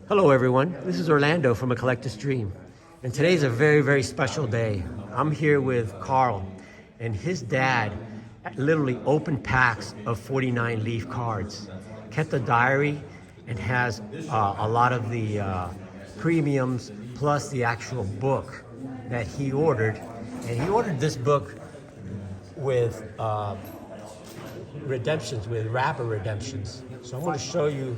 Hello everyone, this is Orlando from A Collector's Dream. And today's a very, very special day. I'm here with Karl, and his dad literally opened packs of 49 leaf cards, kept a diary, and has a lot of the premiums plus the actual book that he ordered. And he ordered this book with redemptions, with wrapper redemptions. So I'm going to show you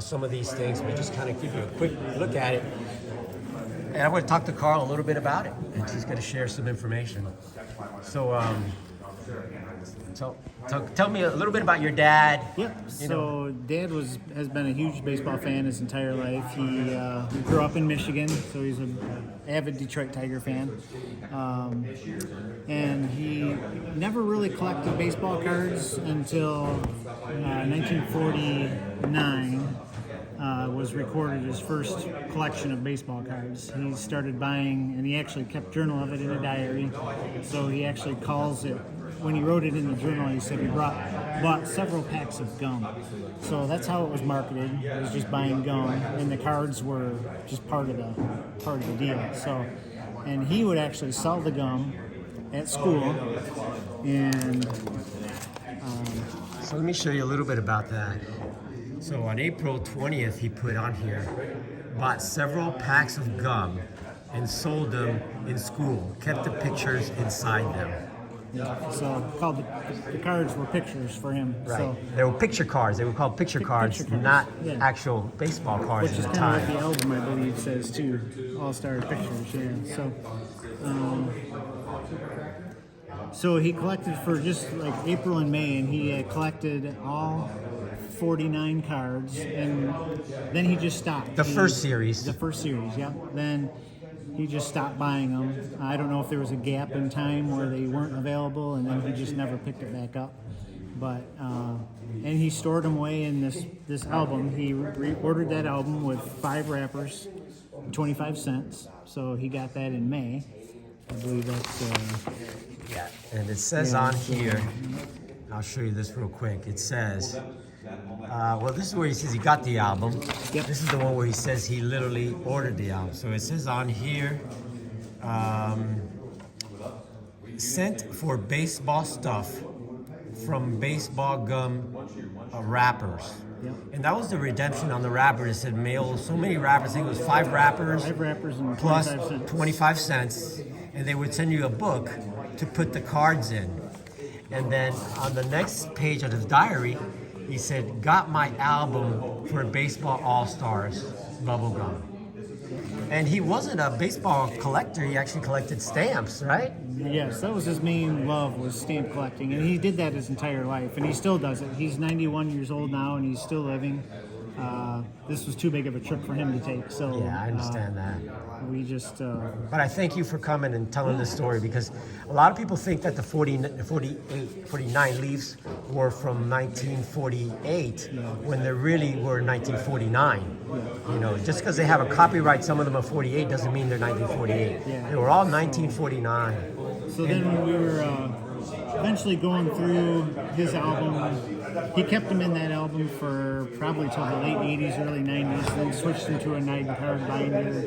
some of these things, but just kind of give you a quick look at it. And I'm going to talk to Karl a little bit about it, and he's going to share some information. So, tell me a little bit about your dad. Yep. So Dad has been a huge baseball fan his entire life. He grew up in Michigan, so he's an avid Detroit Tiger fan. And he never really collected baseball cards until 1949. Was recorded his first collection of baseball cards. He started buying, and he actually kept journal of it in a diary. So he actually calls it, when he wrote it in the journal, he said he bought several packs of gum. So that's how it was marketed. It was just buying gum, and the cards were just part of the deal. So, and he would actually sell the gum at school, and So let me show you a little bit about that. So on April 20th, he put on here, bought several packs of gum and sold them in school, kept the pictures inside them. yeah, so called the cards were pictures for him. Right. So, They were picture cards. They were called picture cards, picture cards, not yeah. actual baseball cards which is at the kind of time. what the album, I believe, says too. All-Star Pictures, yeah. So he collected for just like April and May, and he had collected all 49 cards, and then he just stopped. The first series. The first series, yeah. Then he just stopped buying them. I don't know if there was a gap in time where they weren't available, and then he just never picked it back up. But and he stored them away in this album. He ordered that album with 5 wrappers, 25 cents. So he got that in May. I believe that's. Yeah, and it says on here, I'll show you this real quick. It says, well, this is where he says he got the album. Yep. This is the one where he says he literally ordered the album. So it says on here, sent for baseball stuff from baseball gum wrappers. Yep. And that was the redemption on the wrapper. It said mail so many wrappers. I think it was 5 wrappers. 5 wrappers and plus 25 cents. 25 cents. And they would send you a book to put the cards in. And then on the next page of his diary, he said, got my album for Baseball All-Stars bubblegum. And he wasn't a baseball collector. He actually collected stamps, right? Yes, that was his main love, was stamp collecting, and he did that his entire life, and he still does it. He's 91 years old now, and he's still living. This was too big of a trip for him to take, so Yeah, I understand that. we just But I thank you for coming and telling this story, because a lot of people think that the 49 leaves were from 1948 when they really were 1949. You know, just because they have a copyright, some of them are 48, doesn't mean they're 1948. Yeah. They were all 1949. So then when we were eventually going through his album, he kept them in that album for probably till the late 80s, early 90s, then switched into a 9-card binder.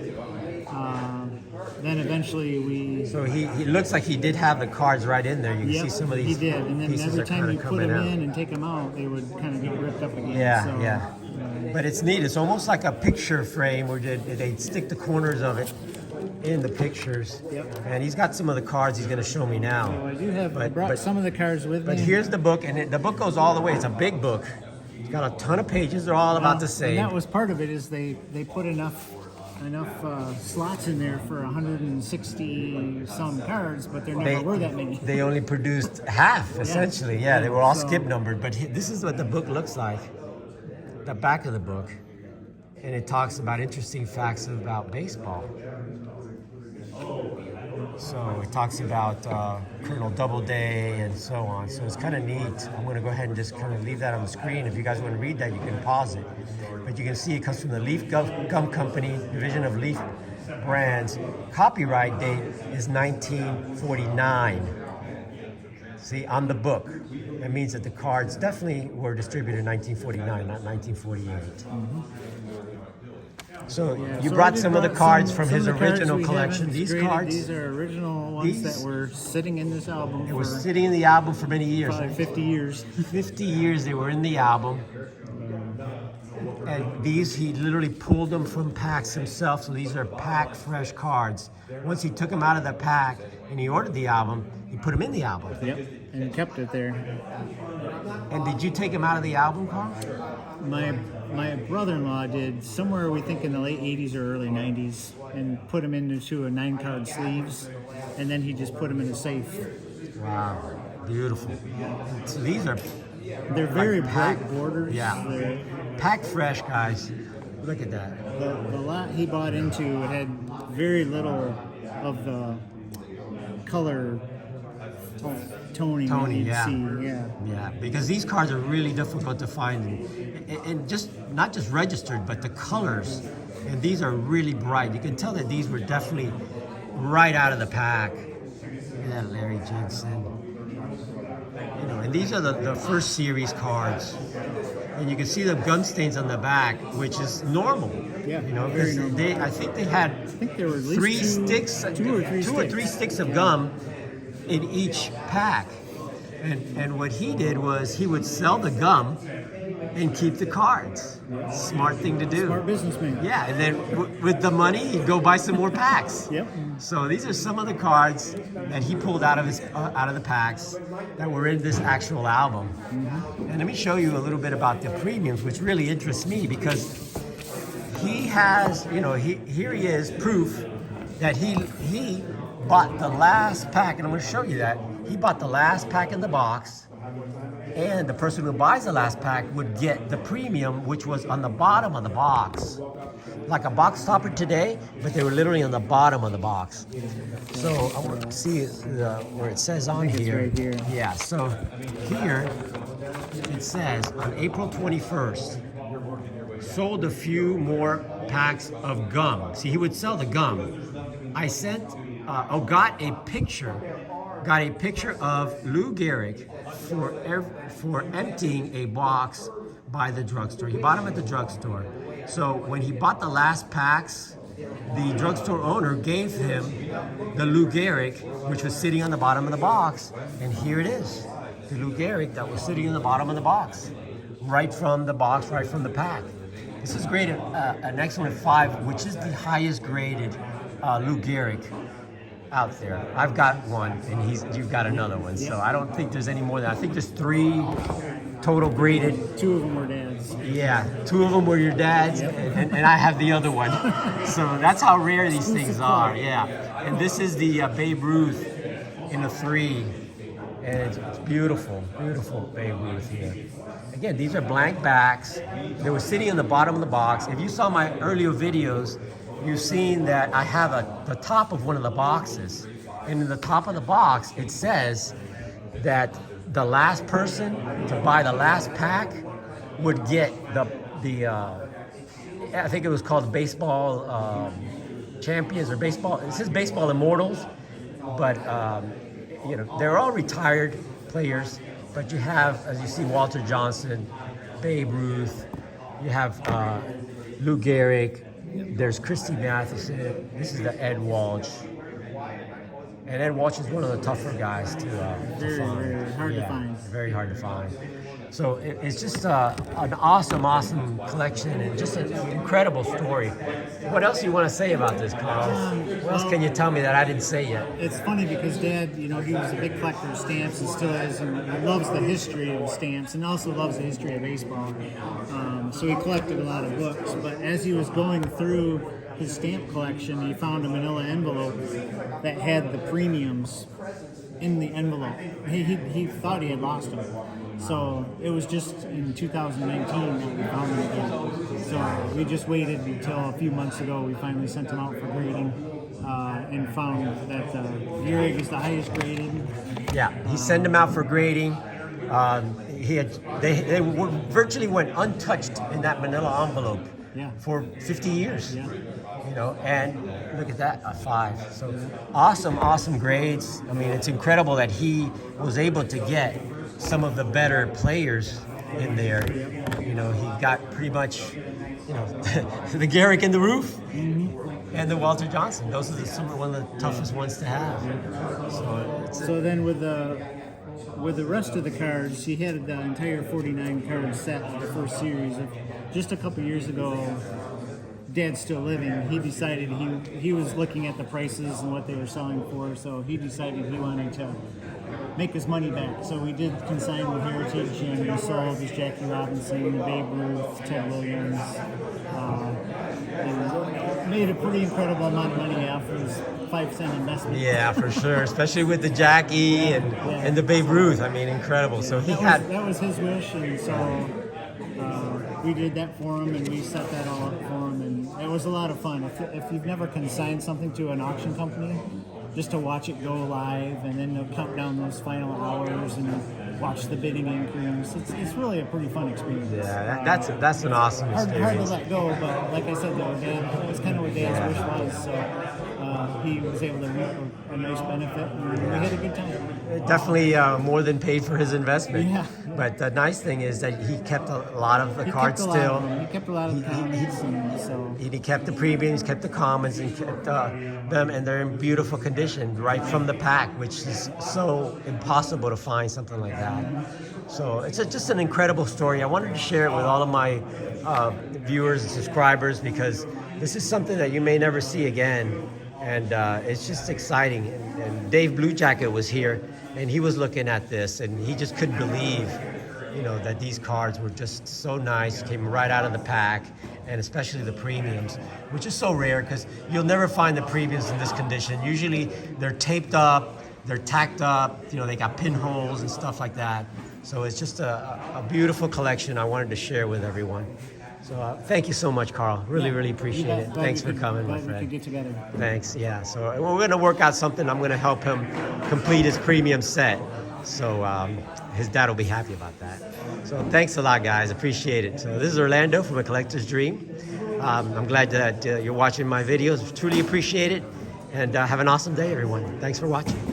Then eventually we... So he looks like he did have the cards right in there. You can Yep, see some of these he did, and then pieces every are time kind you of put coming them out. in and take them out, they would kind of get ripped up again. Yeah, so, yeah. But it's neat. It's almost like a picture frame where they stick the corners of it in the pictures. Yep. And he's got some of the cards he's going to show me now. So I do have, I brought some of the cards with But me. here's the book, and the book goes all the way. It's a big book. It's got a ton of pages. They're all about the And same. that was part of it, is they put enough slots in there for 160 some cards, but there never were that many. They only produced half, essentially. Yeah, they were all So- skip numbered. But this is what the book looks like, the back of the book. And it talks about interesting facts about baseball. So it talks about Colonel Doubleday and so on. So it's kind of neat. I'm going to go ahead and just kind of leave that on the screen. If you guys want to read that, you can pause it. But you can see it comes from the Leaf Gum Company, division of Leaf Brands. Copyright date is 1949. See, on the book. That means that the cards definitely were distributed in 1949, not 1948. So Yeah, you so I brought just some of the brought cards some- from some his of the cards original we collection. haven't These graded. cards, These are original ones these- that were sitting in this album it for was sitting in the album for many years. probably 50 years. 50 years they were in the album. And these, he literally pulled them from packs himself, so these are pack fresh cards. Once he took them out of the pack and he ordered the album, he put them in the album. Yep, and kept it there. And did you take them out of the album, Karl? My brother-in-law did somewhere, we think in the late 80s or early 90s, and put them into a 9-card sleeves, and then he just put them in a safe. Wow, beautiful. So these are They're very like bright pack- borders. Yeah, They're- pack fresh, guys. Look at that. The lot he bought into had very little of the color toning that Toning, you'd yeah. see. Yeah. Yeah, because these cards are really difficult to find, and just not just registered, but the colors. And these are really bright. You can tell that these were definitely right out of the pack. Yeah, Larry Jensen. You know, and these are the first series cards, and you can see the gum stains on the back, which is normal. Yeah, you know, very because normal. I think they had I think there were at least three two sticks, or three sticks of gum in each pack. And what he did was he would sell the gum and keep the cards. Smart thing to do. Smart businessman. Yeah, and then with the money, he'd go buy some more packs. Yep. So these are some of the cards that he pulled out of the packs that were in this actual album. And let me show you a little bit about the premiums, which really interests me because he has, you know, here he is, proof that he bought the last pack, and I'm going to show you that. He bought the last pack in the box, and the person who buys the last pack would get the premium, which was on the bottom of the box. Like a box topper today, but they were literally on the bottom of the box. So I want to see where it says on here. right here. Yeah, so here it says on April 21st, sold a few more packs of gum. See, he would sell the gum. I sent, got a picture of Lou Gehrig for emptying a box by the drugstore. He bought them at the drugstore. So when he bought the last packs, the drugstore owner gave him the Lou Gehrig, which was sitting on the bottom of the box, and here it is, the Lou Gehrig that was sitting in the bottom of the box, right from the box, right from the pack. This is graded an excellent 5, which is the highest graded Lou Gehrig out there. I've got one, and you've got another one. So I don't think there's any more than, I think there's 3 total graded. 2 of them were dads. Yeah, 2 of them were your dad's, and I have the other one. So that's how rare these things are. Yeah, and this is the Babe Ruth in a 3, and it's beautiful, beautiful Babe Ruth here. Again, these are blank backs. They were sitting in the bottom of the box. If you saw my earlier videos, you've seen that I have the top of one of the boxes, and in the top of the box it says that the last person to buy the last pack would get the I think it was called baseball champions or baseball. It says baseball immortals, but you know, they're all retired players. But you have, as you see, Walter Johnson, Babe Ruth. You have Lou Gehrig. There's Christy Mathewson. This is the Ed Walsh. And Ed Walsh is one of the tougher guys to find. Very hard to find. Very hard to find. So it's just an awesome collection and just an incredible story. What else do you want to say about this, Karl? What else can you tell me that I didn't say yet? It's funny because Dad, you know, he was a big collector of stamps and still is, and he loves the history of stamps and also loves the history of baseball. So he collected a lot of books. But as he was going through his stamp collection, he found a manila envelope that had the premiums in the envelope. He thought he had lost them. So it was just in 2019 that we found them again. So we just waited until a few months ago. We finally sent them out for grading and found that Gehrig is the highest graded. Yeah, he sent them out for grading. They virtually went untouched in that manila envelope for 50 years. Yeah. You know, and look at that, a 5. So awesome grades. I mean, it's incredible that he was able to get some of the better players in there. You know, he got pretty much you know, the Garrick in the roof, and the Walter Johnson. Those are one of the toughest ones to have. So then with the rest of the cards, he had the entire 49 card set of the first series. Just a couple years ago, Dad's still living. He decided he was looking at the prices and what they were selling for, so he decided he wanted to make his money back. So we did consign with Heritage, and we sold his Jackie Robinson, Babe Ruth, Ted Williams, and made a pretty incredible amount of money off his 5-cent investment. Yeah, for sure, especially with the Jackie and the Babe Ruth. I mean, incredible. So that was his wish, and so we did that for him, and we set that all up for him, and it was a lot of fun. If you've never consigned something to an auction company, just to watch it go live, and then to count down those final hours and watch the bidding increase, it's really a pretty fun experience. Yeah, that's an awesome experience. Hard to let go, but like I said, though, Dad, that's kind of what Dad's wish was. So he was able to reap a nice benefit, and we had a good time. Definitely more than paid for his investment. Yeah. But the nice thing is that he kept a lot of the cards still. He kept a lot of the commons, and so He kept the premiums, kept the commons, and kept them, and they're in beautiful condition right from the pack, which is so impossible to find something like that. So it's just an incredible story. I wanted to share it with all of my viewers and subscribers because this is something that you may never see again, and it's just exciting. And Dave Blue Jacket was here, and he was looking at this, and he just couldn't believe, you know, that these cards were just so nice, came right out of the pack, and especially the premiums, which is so rare because you'll never find the premiums in this condition. Usually they're taped up, they're tacked up, you know, they got pinholes and stuff like that. So it's just a beautiful collection I wanted to share with everyone. So thank you so much, Karl. Really appreciate it. Thanks for coming, my friend. We could get together. Thanks, yeah. So we're going to work out something. I'm going to help him complete his premium set. So his dad will be happy about that. So thanks a lot, guys. Appreciate it. So this is Orlando from A Collector's Dream. I'm glad that you're watching my videos. Truly appreciate it. And have an awesome day, everyone. Thanks for watching.